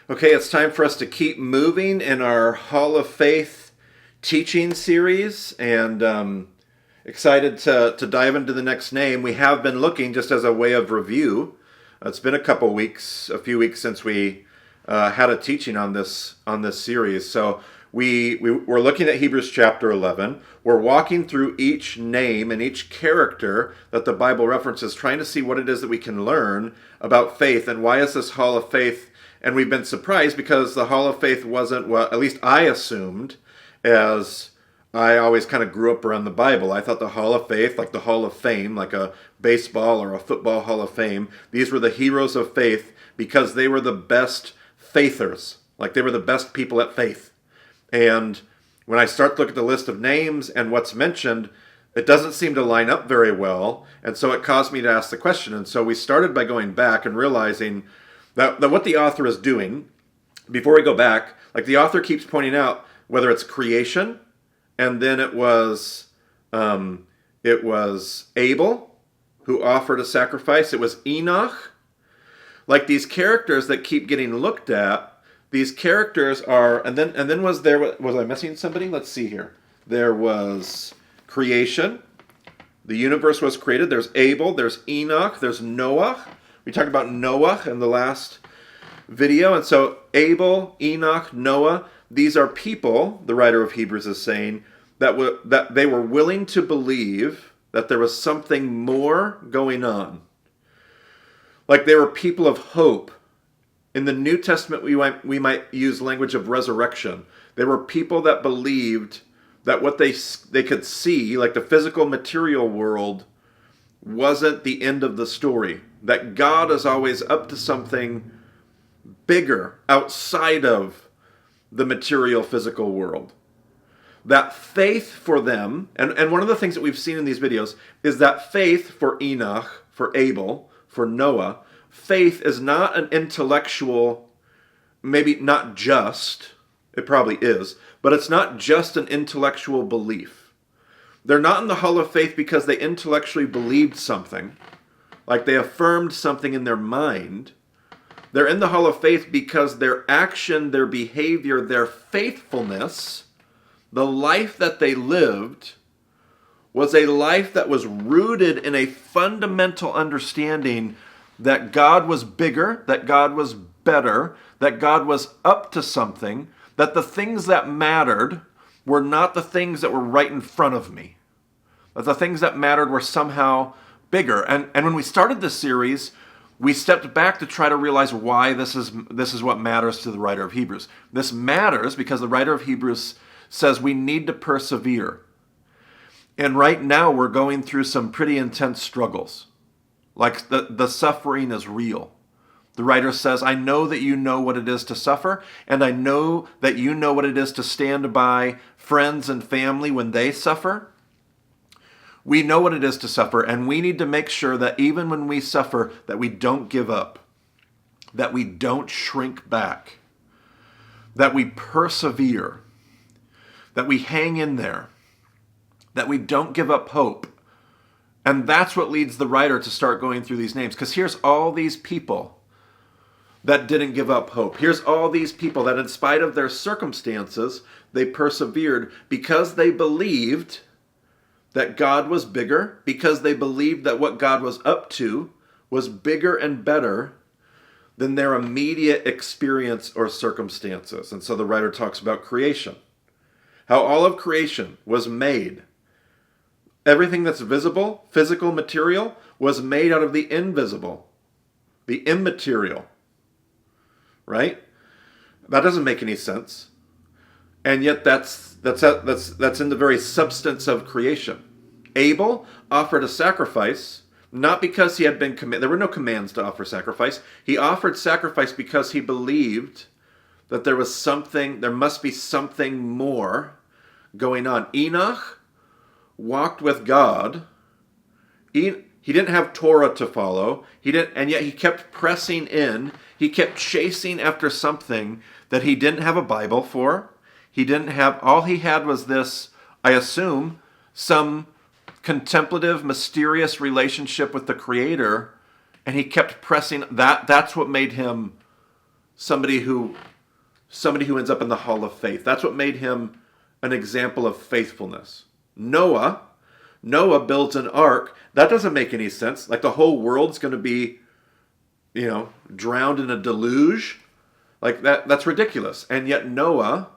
Okay, it's time for us to keep moving in our Hall of Faith teaching series, and excited to dive into the next name. We have been looking, just as a way of review. It's been a few weeks since we had a teaching on this series. So we're looking at Hebrews chapter 11. We're walking through each name and each character that the Bible references, trying to see what it is that we can learn about faith and why is this Hall of Faith. And we've been surprised because the Hall of Faith wasn't what, at least I assumed, as I always kind of grew up around the Bible. I thought the Hall of Faith, like the Hall of Fame, like a baseball or a football Hall of Fame, these were the heroes of faith because they were the best faithers. Like they were the best people at faith. And when I start to look at the list of names and what's mentioned, it doesn't seem to line up very well. And so it caused me to ask the question. And so we started by going back and realizing that what the author is doing, before we go back, like the author keeps pointing out, whether it's creation, and then it was Abel who offered a sacrifice. It was Enoch. Like these characters that keep getting looked at, these characters are, and then was I missing somebody? Let's see here. There was creation. The universe was created. There's Abel. There's Enoch. There's Noah. We talked about Noah in the last video. And so Abel, Enoch, Noah, these are people, the writer of Hebrews is saying, that they were willing to believe that there was something more going on. Like they were people of hope. In the New Testament, we might use language of resurrection. They were people that believed that what they could see, like the physical material world, wasn't the end of the story. That God is always up to something bigger outside of the material physical world. That faith for them, and one of the things that we've seen in these videos is that faith for Enoch, for Abel, for Noah, faith is not an intellectual, maybe not just, it probably is, but it's not just an intellectual belief. They're not in the Hall of Faith because they intellectually believed something, like they affirmed something in their mind. They're in the Hall of Faith because their action, their behavior, their faithfulness, the life that they lived, was a life that was rooted in a fundamental understanding that God was bigger, that God was better, that God was up to something, that the things that mattered were not the things that were right in front of me. That the things that mattered were somehow bigger. And when we started this series, we stepped back to try to realize why this is what matters to the writer of Hebrews. This matters because the writer of Hebrews says we need to persevere. And right now we're going through some pretty intense struggles. Like the suffering is real. The writer says, I know that you know what it is to suffer, and I know that you know what it is to stand by friends and family when they suffer. We know what it is to suffer, and we need to make sure that even when we suffer, that we don't give up, that we don't shrink back, that we persevere, that we hang in there, that we don't give up hope. And that's what leads the writer to start going through these names, because here's all these people that didn't give up hope. Here's all these people that in spite of their circumstances, they persevered because they believed that God was bigger, because they believed that what God was up to was bigger and better than their immediate experience or circumstances. And so the writer talks about creation, how all of creation was made. Everything that's visible, physical, material, was made out of the invisible, the immaterial. Right? That doesn't make any sense. And yet that's in the very substance of creation. Abel offered a sacrifice, not because he had been commanded. There were no commands to offer sacrifice. He offered sacrifice because he believed that there must be something more going on. Enoch walked with God. He didn't have Torah to follow. And yet he kept pressing in. He kept chasing after something that he didn't have a Bible for. All he had was this, I assume, some contemplative, mysterious relationship with the Creator, and he kept pressing. That's what made him somebody who ends up in the hall of faith. That's what made him an example of faithfulness. Noah builds an ark. That doesn't make any sense. Like the whole world's going to be, drowned in a deluge. Like that's ridiculous. And yet Noah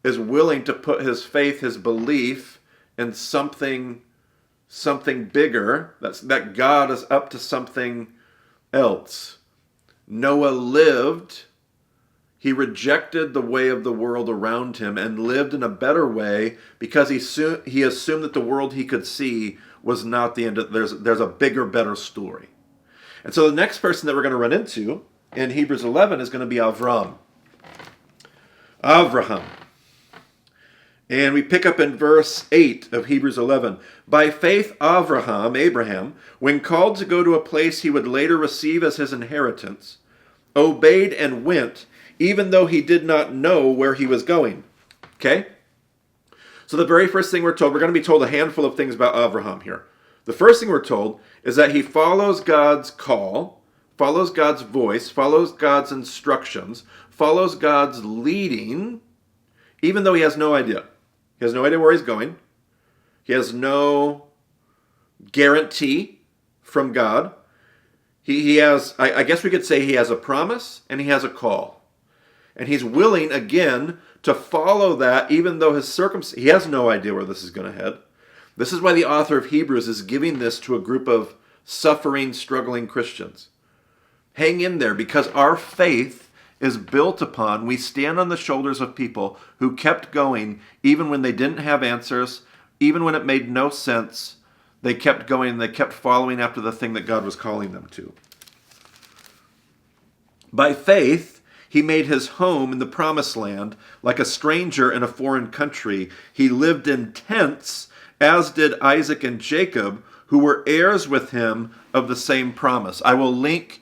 is willing to put his faith, his belief in something bigger, that God is up to something else. Noah lived, he rejected the way of the world around him and lived in a better way because he assumed that the world he could see was not the end. There's a bigger, better story. And so the next person that we're going to run into in Hebrews 11 is going to be Avraham. And we pick up in verse 8 of Hebrews 11. By faith, Abraham, when called to go to a place he would later receive as his inheritance, obeyed and went, even though he did not know where he was going. Okay? So the very first thing we're going to be told a handful of things about Abraham here. The first thing we're told is that he follows God's call, follows God's voice, follows God's instructions, follows God's leading, even though he has no idea. He has no idea where he's going. He has no guarantee from God. He has, I guess we could say he has a promise and he has a call. And he's willing, again, to follow that even though he has no idea where this is going to head. This is why the author of Hebrews is giving this to a group of suffering, struggling Christians. Hang in there, because our faith is built upon, we stand on the shoulders of people who kept going even when they didn't have answers, even when it made no sense. They kept going, they kept following after the thing that God was calling them to. By faith, he made his home in the promised land like a stranger in a foreign country. He lived in tents, as did Isaac and Jacob, who were heirs with him of the same promise. I'll link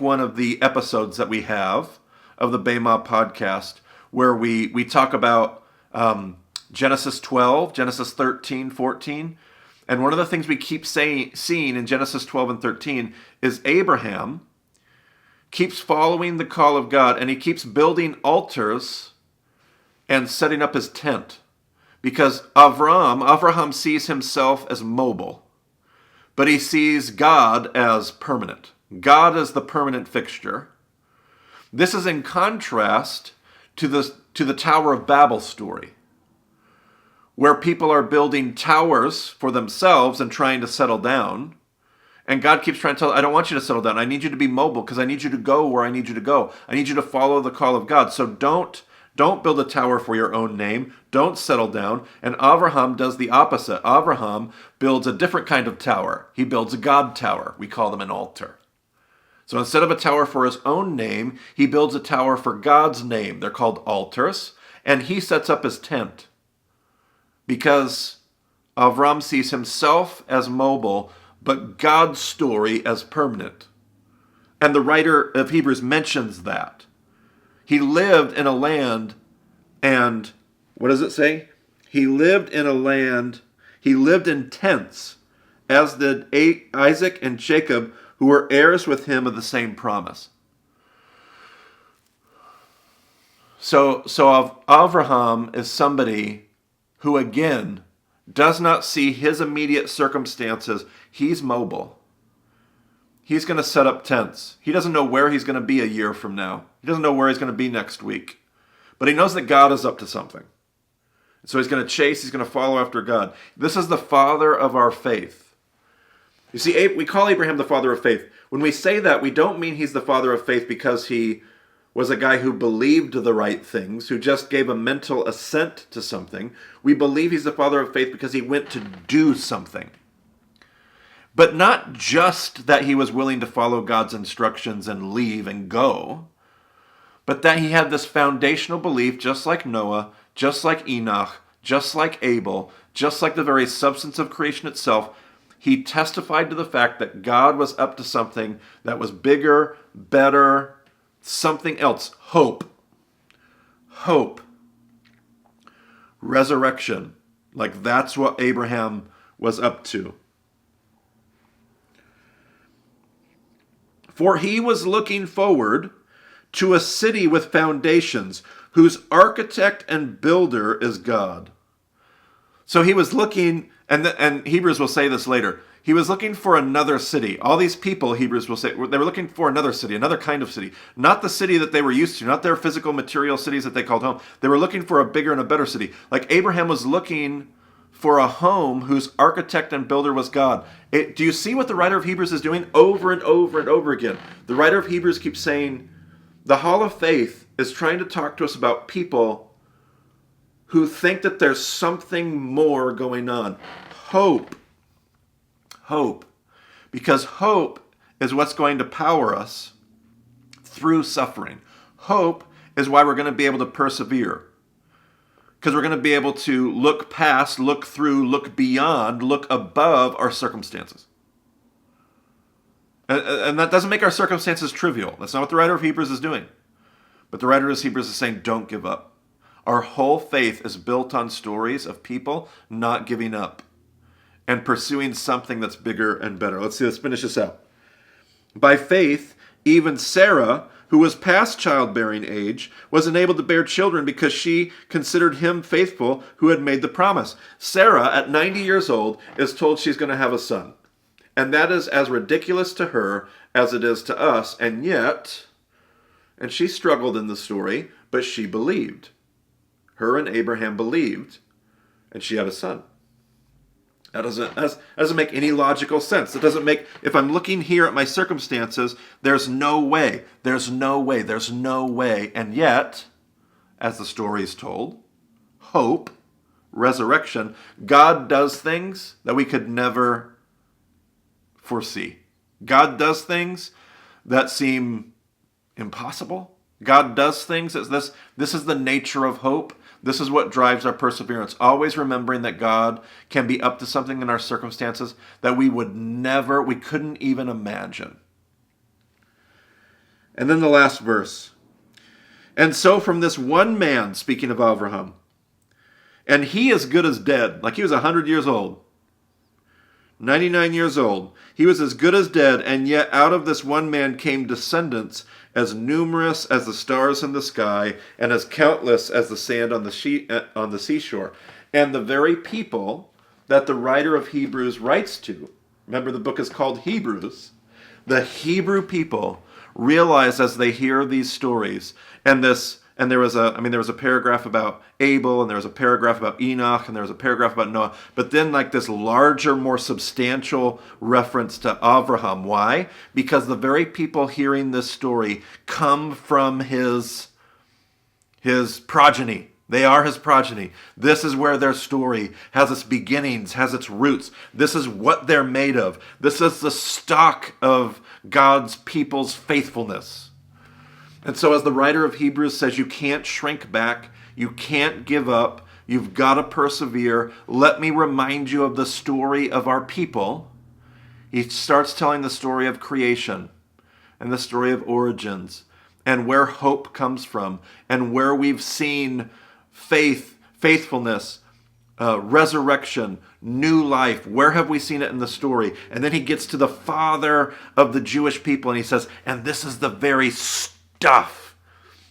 one of the episodes that we have of the BEMA Podcast where we talk about Genesis 12, Genesis 13, 14. And one of the things we keep seeing in Genesis 12 and 13 is Abraham keeps following the call of God, and he keeps building altars and setting up his tent. Because Avraham sees himself as mobile, but he sees God as permanent. God is the permanent fixture. This is in contrast to the Tower of Babel story, where people are building towers for themselves and trying to settle down. And God keeps trying to tell, I don't want you to settle down. I need you to be mobile because I need you to go where I need you to go. I need you to follow the call of God. So don't build a tower for your own name. Don't settle down. And Avraham does the opposite. Avraham builds a different kind of tower. He builds a God tower. We call them an altar. So instead of a tower for his own name, he builds a tower for God's name. They're called altars. And he sets up his tent. Because Avram sees himself as mobile, but God's story as permanent. And the writer of Hebrews mentions that. He lived in a land, and what does it say? He lived in tents, as did Isaac and Jacob, who were heirs with him of the same promise. So Avraham is somebody who, again, does not see his immediate circumstances. He's mobile. He's going to set up tents. He doesn't know where he's going to be a year from now. He doesn't know where he's going to be next week. But he knows that God is up to something. So he's going to follow after God. This is the father of our faith. You see, we call Abraham the father of faith. When we say that, we don't mean he's the father of faith because he was a guy who believed the right things, who just gave a mental assent to something. We believe he's the father of faith because he went to do something. But not just that he was willing to follow God's instructions and leave and go, but that he had this foundational belief, just like Noah, just like Enoch, just like Abel, just like the very substance of creation itself. He testified to the fact that God was up to something that was bigger, better, something else. Hope. Resurrection. Like that's what Abraham was up to. For he was looking forward to a city with foundations, whose architect and builder is God. So he was looking, and Hebrews will say this later, he was looking for another city. All these people, Hebrews will say, they were looking for another city, another kind of city. Not the city that they were used to, not their physical material cities that they called home. They were looking for a bigger and a better city. Like Abraham was looking for a home whose architect and builder was God. Do you see what the writer of Hebrews is doing over and over and over again? The writer of Hebrews keeps saying, the Hall of Faith is trying to talk to us about people who think that there's something more going on. Hope. Hope. Because hope is what's going to power us through suffering. Hope is why we're going to be able to persevere. Because we're going to be able to look past, look through, look beyond, look above our circumstances. And that doesn't make our circumstances trivial. That's not what the writer of Hebrews is doing. But the writer of Hebrews is saying, don't give up. Our whole faith is built on stories of people not giving up and pursuing something that's bigger and better. Let's finish this out. By faith, even Sarah, who was past childbearing age, was enabled to bear children because she considered him faithful who had made the promise. Sarah, at 90 years old, is told she's going to have a son. And that is as ridiculous to her as it is to us. And yet, and she struggled in the story, but she believed. Her and Abraham believed, and she had a son. That doesn't make any logical sense. It doesn't make, if I'm looking here at my circumstances, there's no way. And yet, as the story is told, hope, resurrection, God does things that we could never foresee. God does things that seem impossible. God does things that this is the nature of hope. This is what drives our perseverance. Always remembering that God can be up to something in our circumstances that we couldn't even imagine. And then the last verse. And so from this one man, speaking of Abraham, and he as good as dead, like he was 100 years old, 99 years old, he was as good as dead, and yet out of this one man came descendants as numerous as the stars in the sky and as countless as the sand on the seashore. And the very people that the writer of Hebrews writes to, remember the book is called Hebrews, the Hebrew people realize as they hear these stories, and there was a paragraph about Abel, and there was a paragraph about Enoch, and there was a paragraph about Noah, but then like this larger, more substantial reference to Abraham. Why? Because the very people hearing this story come from his progeny. They are his progeny. This is where their story has its beginnings, has its roots. This is what they're made of. This is the stock of God's people's faithfulness. And so as the writer of Hebrews says, you can't shrink back. You can't give up. You've got to persevere. Let me remind you of the story of our people. He starts telling the story of creation and the story of origins and where hope comes from and where we've seen faithfulness, resurrection, new life. Where have we seen it in the story? And then he gets to the father of the Jewish people and he says, and this is the very stuff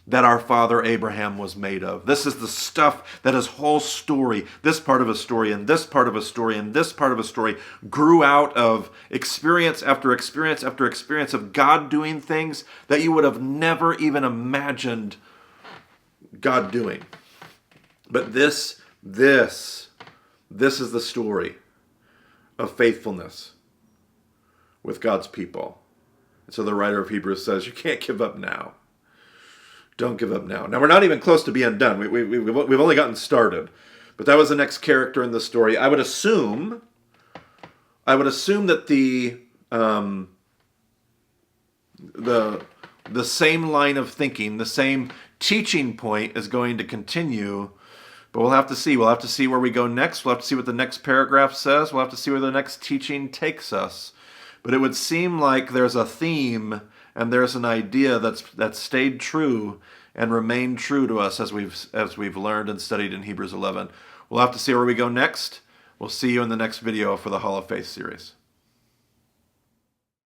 that our father Abraham was made of. This is the stuff that his whole story, this part of a story and this part of a story and this part of a story grew out of experience after experience after experience of God doing things that you would have never even imagined God doing. But this is the story of faithfulness with God's people. And so the writer of Hebrews says, you can't give up now. Don't give up now. Now, we're not even close to being done. We've only gotten started. But that was the next character in the story. I would assume that the same line of thinking, the same teaching point is going to continue. But we'll have to see. We'll have to see where we go next. We'll have to see what the next paragraph says. We'll have to see where the next teaching takes us. But it would seem like there's a theme and there's an idea that's stayed true and remained true to us as we've learned and studied in Hebrews 11. We'll have to see where we go next. We'll see you in the next video for the Hall of Faith series.